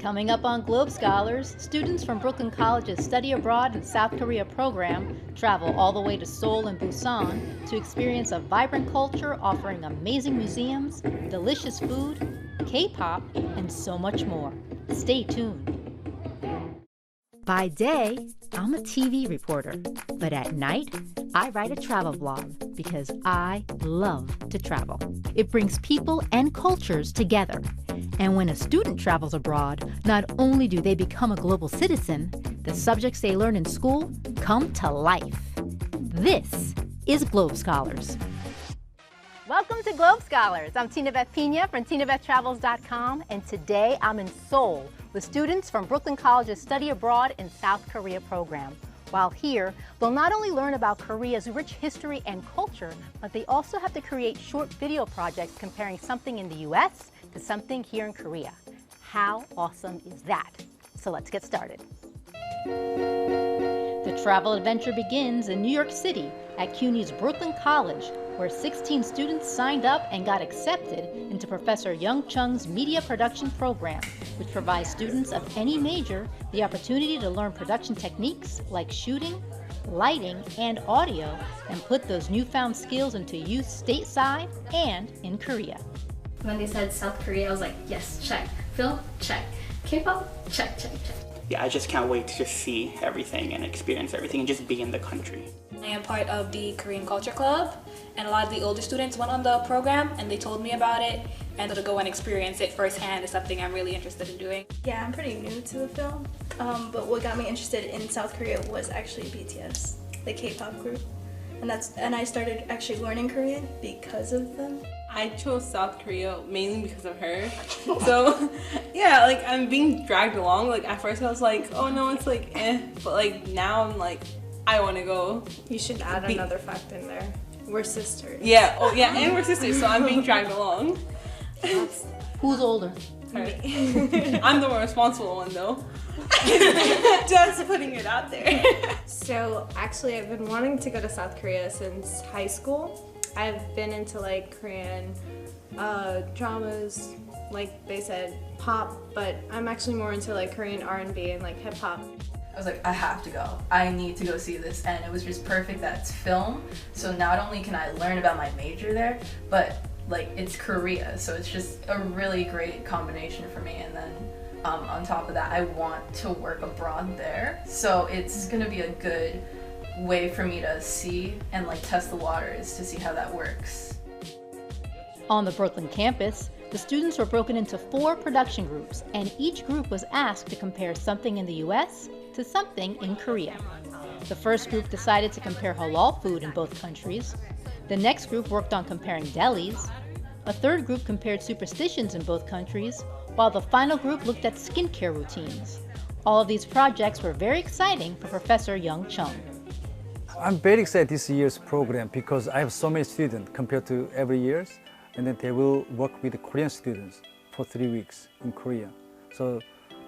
Coming up on Globe Scholars, students from Brooklyn College's Study Abroad in South Korea program travel all the way to Seoul and Busan to experience a vibrant culture offering amazing museums, delicious food, K-pop, and so much more. Stay tuned. By day, I'm a TV reporter, but at night, I write a travel blog because I love to travel. It brings people and cultures together. And when a student travels abroad, not only do they become a global citizen, the subjects they learn in school come to life. This is Globe Scholars. Welcome to Globe Scholars. I'm Tina Beth Pina from TinaBethTravels.com, and today I'm in Seoul with students from Brooklyn College's Study Abroad in South Korea program. While here, they'll not only learn about Korea's rich history and culture, but they also have to create short video projects comparing something in the US to something here in Korea. How awesome is that? So let's get started. The travel adventure begins in New York City at CUNY's Brooklyn College, where 16 students signed up and got accepted into Professor Young Chung's media production program, which provides students of any major the opportunity to learn production techniques like shooting, lighting, and audio, and put those newfound skills into use stateside and in Korea. When they said South Korea, I was like, yes, check. Film, check. K-pop, check, check, check. Yeah, I just can't wait to just see everything and experience everything and just be in the country. I am part of the Korean Culture Club, and a lot of the older students went on the program and they told me about it, and to go and experience it firsthand is something I'm really interested in doing. Yeah, I'm pretty new to the film, but what got me interested in South Korea was actually BTS, the K-pop group, and I started actually learning Korean because of them. I chose South Korea mainly because of her. So yeah, like I'm being dragged along. Like at first I was like, oh no, it's like eh, but like now I'm like, I want to go. You should add another fact in there. We're sisters. Yeah, oh yeah, and we're sisters, so I'm being dragged along. Who's older? Me. I'm the more responsible one though. Just putting it out there. So actually I've been wanting to go to South Korea since high school. I've been into like Korean dramas, like they said, pop, but I'm actually more into like Korean R&B and like hip hop. I was like, I have to go. I need to go see this, and it was just perfect that it's film. So not only can I learn about my major there, but like it's Korea, so it's just a really great combination for me. And then on top of that, I want to work abroad there, so it's gonna be a good way for me to see and like test the waters to see how that works. On the Brooklyn campus, the students were broken into 4 production groups, and each group was asked to compare something in the US to something in Korea. The first group decided to compare halal food in both countries. The next group worked on comparing delis. A third group compared superstitions in both countries, while the final group looked at skincare routines. All of these projects were very exciting for Professor Young Chung. I'm very excited this year's program because I have so many students compared to every year's, and then they will work with the Korean students for 3 weeks in Korea. So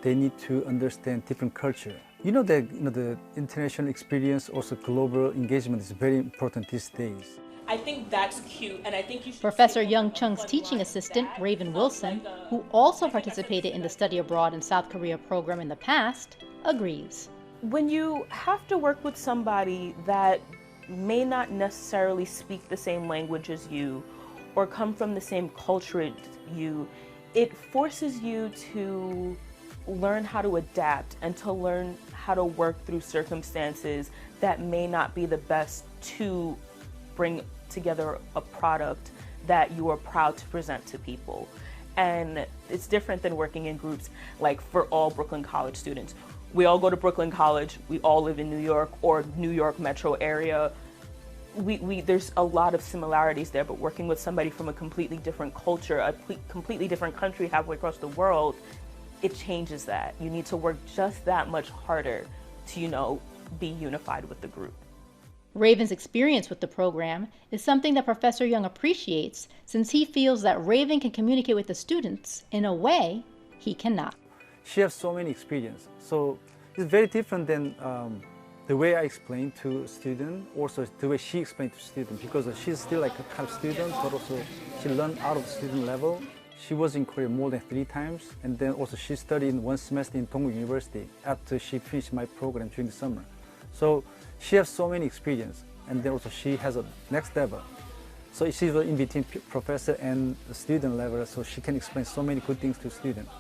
they need to understand different culture. You know that the international experience, also global engagement is very important these days. I think that's cute, and I think you should. Professor Young Chung's teaching assistant, Raven Wilson, who also participated in the Study Abroad in South Korea program in the past, agrees. When you have to work with somebody that may not necessarily speak the same language as you or come from the same culture as you, it forces you to learn how to adapt and to learn how to work through circumstances that may not be the best to bring together a product that you are proud to present to people. And it's different than working in groups like for all Brooklyn College students. We all go to Brooklyn College, we all live in New York or New York metro area. There's a lot of similarities there, but working with somebody from a completely different culture, a completely different country halfway across the world, it changes that. You need to work just that much harder to, be unified with the group. Raven's experience with the program is something that Professor Young appreciates, since he feels that Raven can communicate with the students in a way he cannot. She has so many experience, so it's very different than the way I explain to student, also the way she explained to student, because she's still like a kind of student, but also she learned out of student level. She was in Korea more than 3 times, and then also she studied in 1 semester in Dongguk University after she finished my program during the summer. So she has so many experience, and then also she has a next level. So she's in between professor and student level, so she can explain so many good things to students.